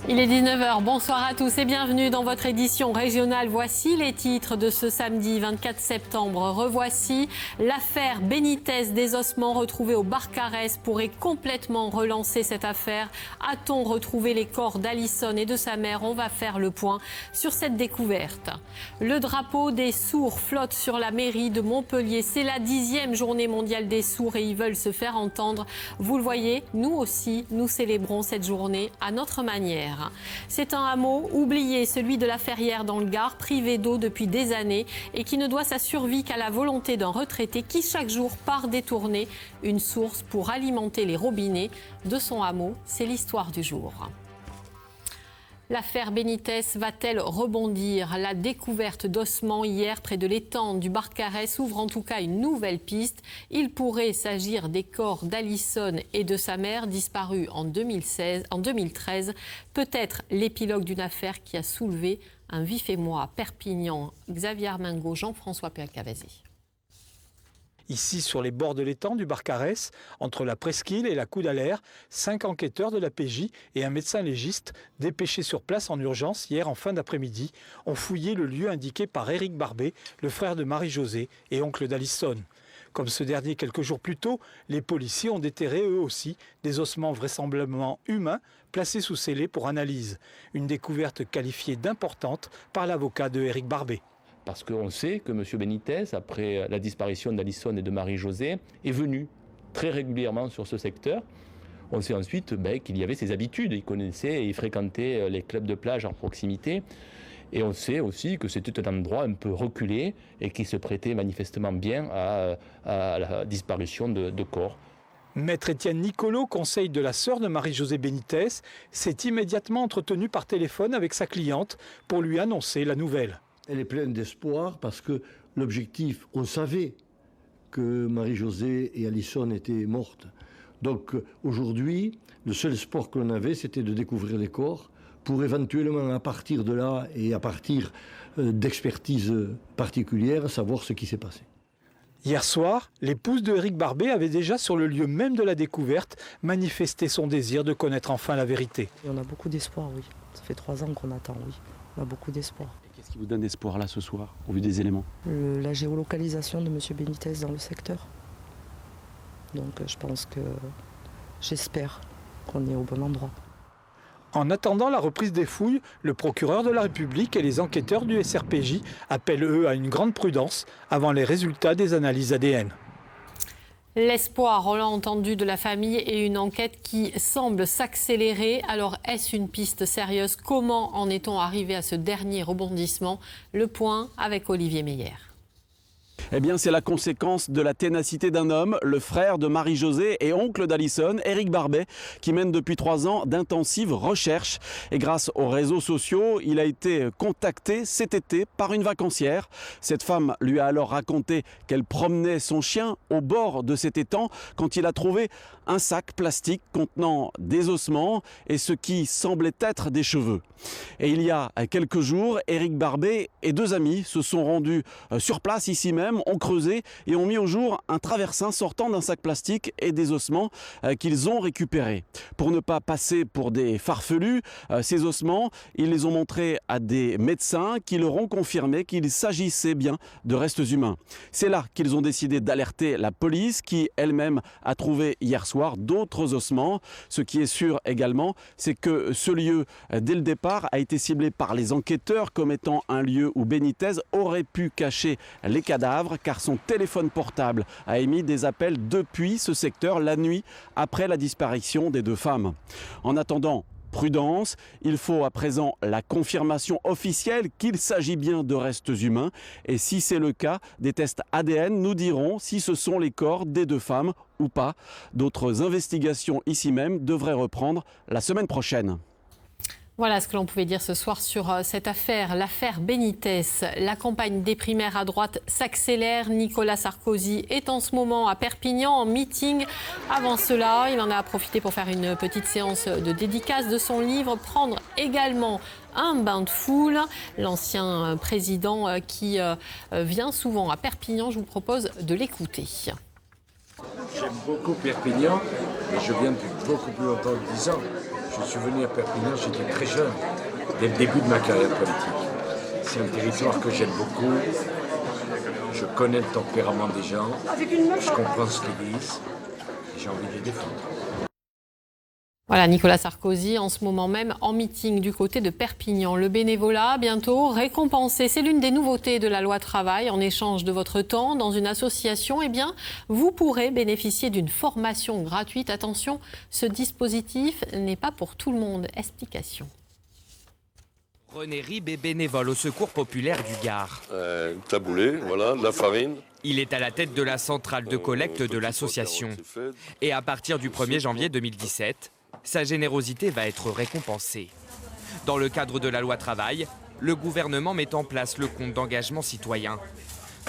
Il est 19h, bonsoir à tous et bienvenue dans votre édition régionale. Voici les titres de ce samedi 24 septembre. Revoici l'affaire Benitez, des ossements retrouvés au Barcarès pourrait complètement relancer cette affaire. A-t-on retrouvé les corps d'Alison et de sa mère? On va faire le point sur cette découverte. Le drapeau des sourds flotte sur la mairie de Montpellier. C'est la 10e journée mondiale des sourds et ils veulent se faire entendre. Vous le voyez, nous aussi, nous célébrons cette journée à notre manière. C'est un hameau oublié, celui de la Ferrière dans le Gard, privé d'eau depuis des années et qui ne doit sa survie qu'à la volonté d'un retraité qui chaque jour part détourner une source pour alimenter les robinets de son hameau. C'est l'histoire du jour. L'affaire Benitez va-t-elle rebondir? La découverte d'ossements hier près de l'étang du Barcarès ouvre en tout cas une nouvelle piste. Il pourrait s'agir des corps d'Alison et de sa mère disparus en 2013. Peut-être l'épilogue d'une affaire qui a soulevé un vif émoi à Perpignan. Xavier Armingaud, Jean-François Pelcavasi. Ici, sur les bords de l'étang du Barcarès, entre la presqu'île et la Coude-à-l'Air, 5 enquêteurs de la PJ et un médecin légiste, dépêchés sur place en urgence hier en fin d'après-midi, ont fouillé le lieu indiqué par Éric Barbet, le frère de Marie-Josée et oncle d'Alison. Comme ce dernier quelques jours plus tôt, les policiers ont déterré eux aussi des ossements vraisemblablement humains placés sous scellé pour analyse. Une découverte qualifiée d'importante par l'avocat de Éric Barbet. Parce qu'on sait que M. Benitez, après la disparition d'Alison et de Marie-Josée, est venu très régulièrement sur ce secteur. On sait ensuite qu'il y avait ses habitudes. Il connaissait et il fréquentait les clubs de plage en proximité. Et on sait aussi que c'était un endroit un peu reculé et qui se prêtait manifestement bien à la disparition de corps. Maître Étienne Nicolo, conseil de la sœur de Marie-Josée Benitez, s'est immédiatement entretenu par téléphone avec sa cliente pour lui annoncer la nouvelle. Elle est pleine d'espoir parce que l'objectif, on savait que Marie-Josée et Alison étaient mortes. Donc aujourd'hui, le seul espoir que l'on avait, c'était de découvrir les corps pour éventuellement, à partir de là et à partir d'expertises particulières, savoir ce qui s'est passé. Hier soir, l'épouse de Éric Barbet avait déjà, sur le lieu même de la découverte, manifesté son désir de connaître enfin la vérité. Et on a beaucoup d'espoir, oui. Ça fait 3 ans qu'on attend, oui. On a beaucoup d'espoir. Qu'est-ce qui vous donne espoir là ce soir, au vu des éléments? La géolocalisation de M. Benitez dans le secteur. Donc je pense que j'espère qu'on est au bon endroit. En attendant la reprise des fouilles, le procureur de la République et les enquêteurs du SRPJ appellent eux à une grande prudence avant les résultats des analyses ADN. L'espoir, on l'a entendu, de la famille et une enquête qui semble s'accélérer. Alors, est-ce une piste sérieuse? Comment en est-on arrivé à ce dernier rebondissement? Le point avec Olivier Meyer. Eh bien, c'est la conséquence de la ténacité d'un homme, le frère de Marie-Josée et oncle d'Alison, Éric Barbet, qui mène depuis 3 ans d'intensives recherches. Et grâce aux réseaux sociaux, il a été contacté cet été par une vacancière. Cette femme lui a alors raconté qu'elle promenait son chien au bord de cet étang quand il a trouvé un sac plastique contenant des ossements et ce qui semblait être des cheveux. Et il y a quelques jours, Éric Barbet et 2 amis se sont rendus sur place ici même, ont creusé et ont mis au jour un traversin sortant d'un sac plastique et des ossements qu'ils ont récupérés. Pour ne pas passer pour des farfelus, ces ossements, ils les ont montrés à des médecins qui leur ont confirmé qu'il s'agissait bien de restes humains. C'est là qu'ils ont décidé d'alerter la police qui elle-même a trouvé hier soir d'autres ossements. Ce qui est sûr également, c'est que ce lieu, dès le départ, a été ciblé par les enquêteurs comme étant un lieu où Benitez aurait pu cacher les cadavres, car son téléphone portable a émis des appels depuis ce secteur la nuit après la disparition des 2 femmes. En attendant, prudence, il faut à présent la confirmation officielle qu'il s'agit bien de restes humains et si c'est le cas, des tests ADN nous diront si ce sont les corps des 2 femmes ou pas. D'autres investigations ici même devraient reprendre la semaine prochaine. Voilà ce que l'on pouvait dire ce soir sur cette affaire, l'affaire Benitez. La campagne des primaires à droite s'accélère. Nicolas Sarkozy est en ce moment à Perpignan en meeting. Avant cela, il en a profité pour faire une petite séance de dédicace de son livre, prendre également un bain de foule. L'ancien président qui vient souvent à Perpignan, je vous propose de l'écouter. J'aime beaucoup Perpignan, mais je viens depuis beaucoup plus longtemps que 10 ans. Je suis venu à Perpignan, j'étais très jeune, dès le début de ma carrière politique. C'est un territoire que j'aime beaucoup. Je connais le tempérament des gens, je comprends ce qu'ils disent, et j'ai envie de les défendre. Voilà, Nicolas Sarkozy, en ce moment même, en meeting du côté de Perpignan. Le bénévolat, bientôt récompensé. C'est l'une des nouveautés de la loi travail. En échange de votre temps dans une association, eh bien, vous pourrez bénéficier d'une formation gratuite. Attention, ce dispositif n'est pas pour tout le monde. Explication. René Ribes est bénévole au Secours populaire du Gard. Taboulé, voilà, de la farine. Il est à la tête de la centrale de collecte de l'association. Et à partir du 1er janvier 2017, sa générosité va être récompensée. Dans le cadre de la loi travail, le gouvernement met en place le compte d'engagement citoyen.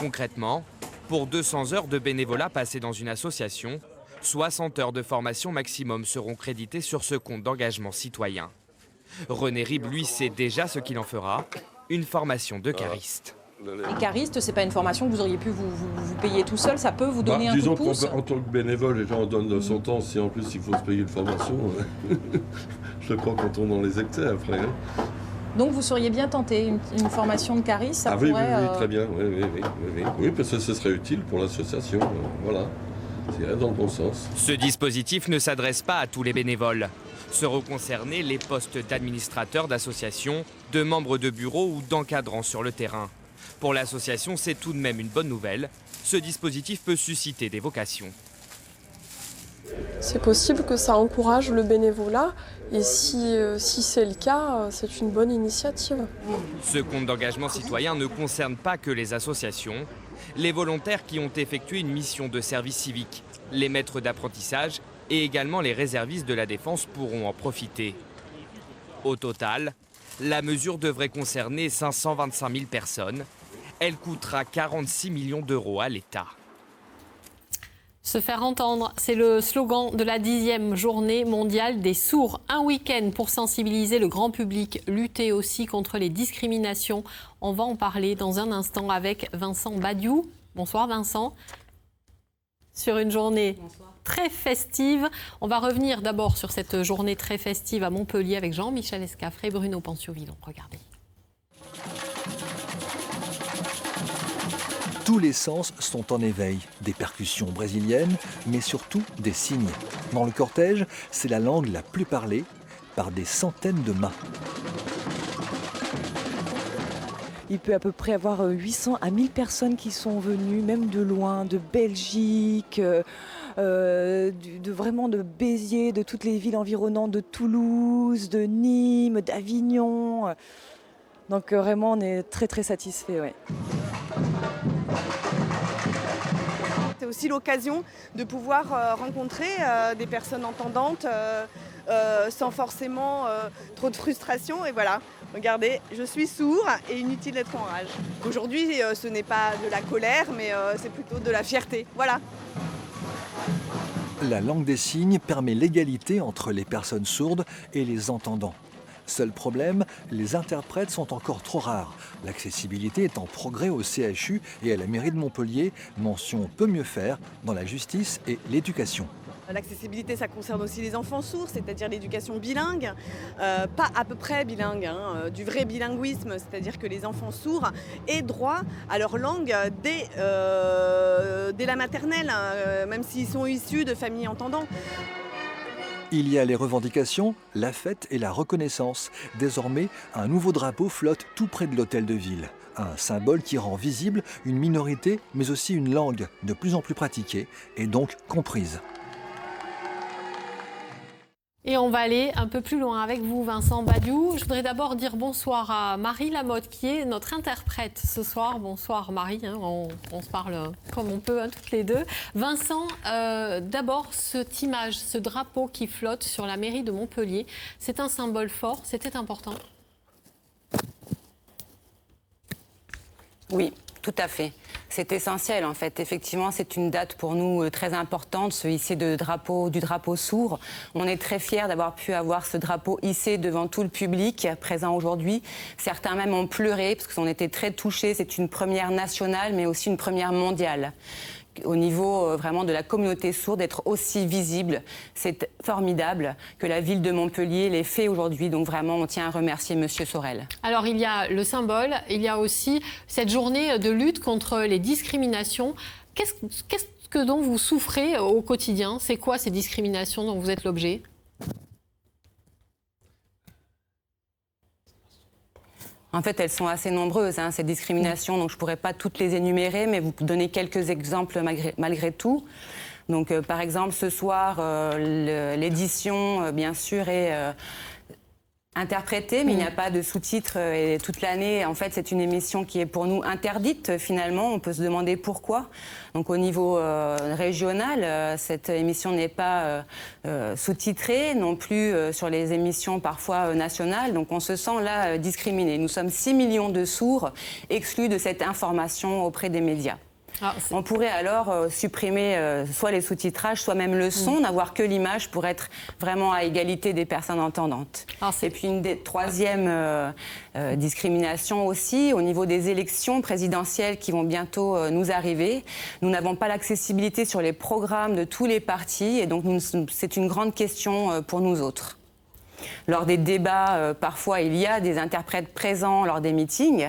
Concrètement, pour 200 heures de bénévolat passées dans une association, 60 heures de formation maximum seront créditées sur ce compte d'engagement citoyen. René Ribes, lui, sait déjà ce qu'il en fera, une formation de cariste. Et cariste, c'est pas une formation que vous auriez pu vous payer tout seul, ça peut vous donner un coup de pouce. Disons qu'en tant que bénévole, les gens donnent de son temps, si en plus il faut se payer une formation, je crois qu'on tombe dans les excès après. Hein. Donc vous seriez bien tenté, une formation de cariste, ça pourrait... Oui, très bien, oui, parce que ce serait utile pour l'association, voilà, c'est dans le bon sens. Ce dispositif ne s'adresse pas à tous les bénévoles. Seront concernés les postes d'administrateurs d'associations, de membres de bureaux ou d'encadrants sur le terrain. Pour l'association, c'est tout de même une bonne nouvelle. Ce dispositif peut susciter des vocations. C'est possible que ça encourage le bénévolat et si c'est le cas, c'est une bonne initiative. Ce compte d'engagement citoyen ne concerne pas que les associations. Les volontaires qui ont effectué une mission de service civique, les maîtres d'apprentissage et également les réservistes de la défense pourront en profiter. Au total, la mesure devrait concerner 525 000 personnes. Elle coûtera 46 millions d'euros à l'État. Se faire entendre, c'est le slogan de la 10e journée mondiale des sourds. Un week-end pour sensibiliser le grand public, lutter aussi contre les discriminations. On va en parler dans un instant avec Vincent Badiou. Bonsoir Vincent. Sur une journée très festive. On va revenir d'abord sur cette journée très festive à Montpellier avec Jean-Michel Escafré et Bruno Panciovillon. Regardez. Tous les sens sont en éveil, des percussions brésiliennes, mais surtout des signes. Dans le cortège, c'est la langue la plus parlée, par des centaines de mains. Il peut à peu près avoir 800 à 1000 personnes qui sont venues, même de loin, de Belgique, vraiment de Béziers, de toutes les villes environnantes, de Toulouse, de Nîmes, d'Avignon. Donc vraiment, on est très très satisfaits. Ouais. C'est aussi l'occasion de pouvoir rencontrer des personnes entendantes sans forcément trop de frustration. Et voilà, regardez, je suis sourd et inutile d'être en rage. Aujourd'hui, ce n'est pas de la colère, mais c'est plutôt de la fierté. Voilà. La langue des signes permet l'égalité entre les personnes sourdes et les entendants. Seul problème, les interprètes sont encore trop rares. L'accessibilité est en progrès au CHU et à la mairie de Montpellier. Mention peut mieux faire dans la justice et l'éducation. L'accessibilité, ça concerne aussi les enfants sourds, c'est-à-dire l'éducation bilingue, pas à peu près bilingue, du vrai bilinguisme, c'est-à-dire que les enfants sourds aient droit à leur langue dès la maternelle, même s'ils sont issus de familles entendantes. Il y a les revendications, la fête et la reconnaissance. Désormais, un nouveau drapeau flotte tout près de l'hôtel de ville. Un symbole qui rend visible une minorité, mais aussi une langue de plus en plus pratiquée et donc comprise. Et on va aller un peu plus loin avec vous, Vincent Badiou. Je voudrais d'abord dire bonsoir à Marie Lamotte, qui est notre interprète ce soir. Bonsoir Marie, on se parle comme on peut, toutes les deux. Vincent, d'abord, cette image, ce drapeau qui flotte sur la mairie de Montpellier, c'est un symbole fort, c'était important? Oui, tout à fait. C'est essentiel en fait. Effectivement, c'est une date pour nous très importante, ce hissé du drapeau sourd. On est très fiers d'avoir pu avoir ce drapeau hissé devant tout le public présent aujourd'hui. Certains même ont pleuré parce qu'on était très touchés. C'est une première nationale, mais aussi une première mondiale. au niveau vraiment de la communauté sourde, d'être aussi visible. C'est formidable que la ville de Montpellier l'ait fait aujourd'hui. Donc vraiment, on tient à remercier M. Sorel. Alors, il y a le symbole, il y a aussi cette journée de lutte contre les discriminations. Qu'est-ce que dont vous souffrez au quotidien? C'est quoi ces discriminations dont vous êtes l'objet? En fait, elles sont assez nombreuses, ces discriminations, donc je ne pourrais pas toutes les énumérer, mais vous donner quelques exemples malgré tout. Donc, par exemple, ce soir, l'édition, bien sûr, est interprétée, mais il n'y a pas de sous-titres toute l'année. En fait, c'est une émission qui est pour nous interdite, finalement. On peut se demander pourquoi. Donc, au niveau régional, cette émission n'est pas sous-titrée, non plus sur les émissions parfois nationales. Donc, on se sent là discriminé. Nous sommes 6 millions de sourds exclus de cette information auprès des médias. On pourrait alors supprimer soit les sous-titrages, soit même le son, n'avoir que l'image pour être vraiment à égalité des personnes entendantes. Et puis une troisième discrimination aussi, au niveau des élections présidentielles qui vont bientôt nous arriver. Nous n'avons pas l'accessibilité sur les programmes de tous les partis et donc c'est une grande question pour nous autres. Lors des débats, parfois, il y a des interprètes présents lors des meetings,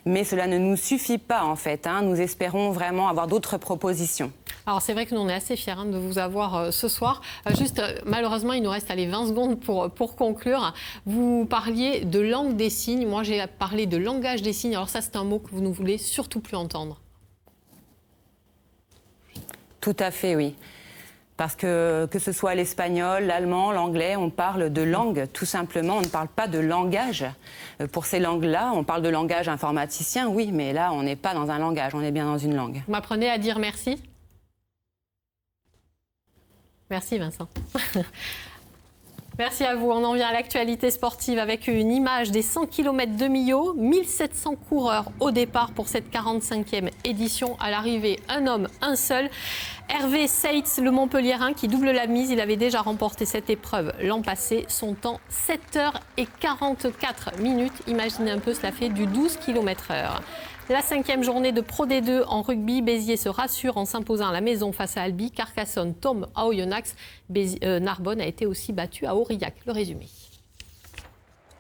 mais cela ne nous suffit pas, en fait. Nous espérons vraiment avoir d'autres propositions. Alors, c'est vrai que nous, on est assez fiers de vous avoir ce soir. Malheureusement, il nous reste 20 secondes pour conclure. Vous parliez de langue des signes. Moi, j'ai parlé de langage des signes. Alors ça, c'est un mot que vous ne voulez surtout plus entendre. Tout à fait, oui. Parce que ce soit l'espagnol, l'allemand, l'anglais, on parle de langue, tout simplement. On ne parle pas de langage. Pour ces langues-là, on parle de langage informaticien, oui, mais là, on n'est pas dans un langage, on est bien dans une langue. Vous m'apprenez à dire merci? Merci, Vincent. Merci à vous. On en vient à l'actualité sportive avec une image des 100 km de Millau. 1700 coureurs au départ pour cette 45e édition. À l'arrivée, un homme, un seul. Hervé Seitz, le Montpelliérain, qui double la mise. Il avait déjà remporté cette épreuve l'an passé. Son temps, 7h44 minutes. Imaginez un peu, cela fait du 12 km/h. La 5e journée de Pro D2 en rugby. Béziers se rassure en s'imposant à la maison face à Albi. Carcassonne tombe à Oyonnax. Narbonne a été aussi battu à Aurillac. Le résumé.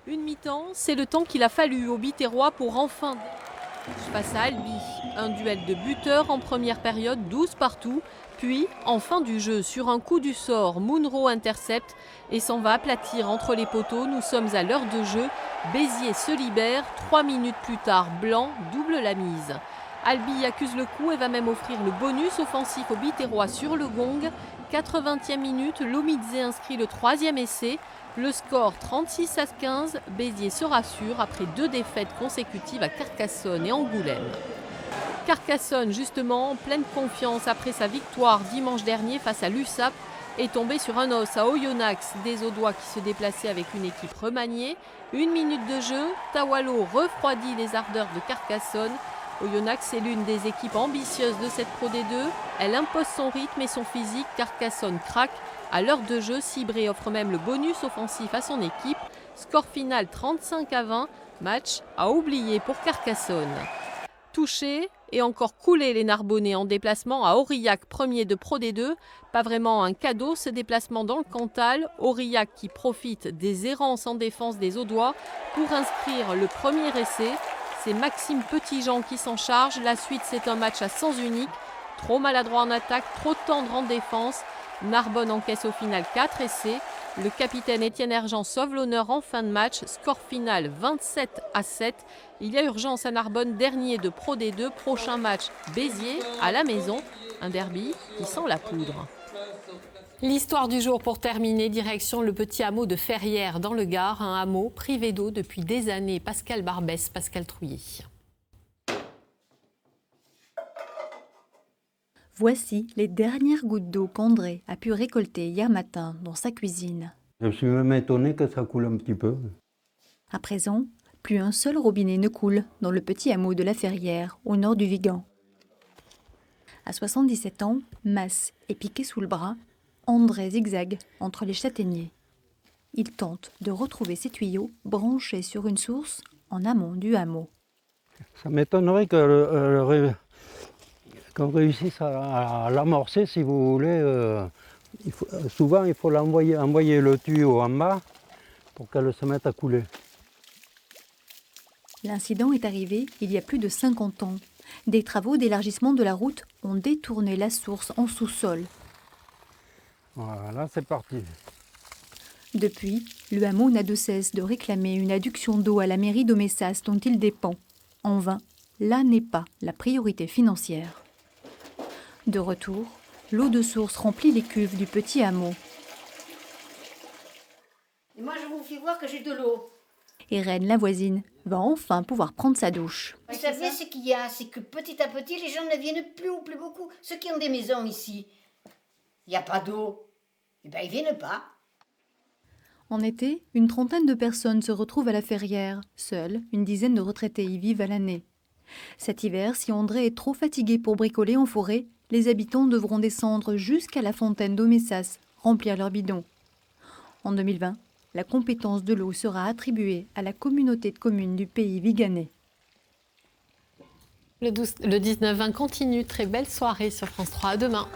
Une mi-temps, c'est le temps qu'il a fallu aux Biterrois pour enfin... Face à Albi, un duel de buteurs en première période, 12 partout. Puis, en fin du jeu, sur un coup du sort, Munro intercepte et s'en va aplatir entre les poteaux. Nous sommes à l'heure de jeu. Béziers se libère. 3 minutes plus tard, Blanc double la mise. Albi accuse le coup et va même offrir le bonus offensif aux Biterrois sur le gong. 80e minute, Lomidze inscrit le 3e essai. Le score 36-15, Béziers se rassure après 2 défaites consécutives à Carcassonne et Angoulême. Carcassonne, justement, en pleine confiance après sa victoire dimanche dernier face à l'USAP, est tombé sur un os à Oyonnax, des Audois qui se déplaçaient avec une équipe remaniée. 1 minute de jeu, Tawalo refroidit les ardeurs de Carcassonne. Oyonnax est l'une des équipes ambitieuses de cette Pro D2. Elle impose son rythme et son physique. Carcassonne craque. À l'heure de jeu, Cibré offre même le bonus offensif à son équipe. Score final 35-20. Match à oublier pour Carcassonne. Touché et encore coulé les Narbonnais en déplacement à Aurillac, premier de Pro D2. Pas vraiment un cadeau ce déplacement dans le Cantal. Aurillac qui profite des errances en défense des Audois pour inscrire le premier essai. C'est Maxime Petitjean qui s'en charge. La suite, c'est un match à sens unique. Trop maladroit en attaque, trop tendre en défense. Narbonne encaisse au final 4 essais. Le capitaine Étienne Hergent sauve l'honneur en fin de match. Score final 27-7. Il y a urgence à Narbonne, dernier de Pro D2. Prochain match, Béziers, à la maison. Un derby qui sent la poudre. L'histoire du jour pour terminer, direction le petit hameau de Ferrières dans le Gard, un hameau privé d'eau depuis des années. Pascal Barbès, Pascal Trouillet. Voici les dernières gouttes d'eau qu'André a pu récolter hier matin dans sa cuisine. Je suis même étonné que ça coule un petit peu. À présent, plus un seul robinet ne coule dans le petit hameau de la Ferrière, au nord du Vigan. À 77 ans, masse et piqué sous le bras, André zigzague entre les châtaigniers. Il tente de retrouver ses tuyaux branchés sur une source en amont du hameau. Ça m'étonnerait que qu'on réussisse à l'amorcer, si vous voulez. Souvent, il faut envoyer le tuyau en bas pour qu'elle se mette à couler. L'incident est arrivé il y a plus de 50 ans. Des travaux d'élargissement de la route ont détourné la source en sous-sol. Voilà, c'est parti. Depuis, le hameau n'a de cesse de réclamer une adduction d'eau à la mairie d'Aumessas dont il dépend. En vain, là n'est pas la priorité financière. De retour, l'eau de source remplit les cuves du petit hameau. Et moi, je vous fais voir que j'ai de l'eau. Irène, la voisine, va enfin pouvoir prendre sa douche. Vous savez ce qu'il y a, c'est que petit à petit, les gens ne viennent plus ou plus beaucoup. Ceux qui ont des maisons ici, il n'y a pas d'eau. Eh bien, ils ne viennent pas. En été, une trentaine de personnes se retrouvent à la Ferrière. Seuls, une dizaine de retraités y vivent à l'année. Cet hiver, si André est trop fatigué pour bricoler en forêt, les habitants devront descendre jusqu'à la fontaine d'Aumessas, remplir leurs bidons. En 2020, la compétence de l'eau sera attribuée à la communauté de communes du pays viganais. Le 19-20 continue. Très belle soirée sur France 3. À demain.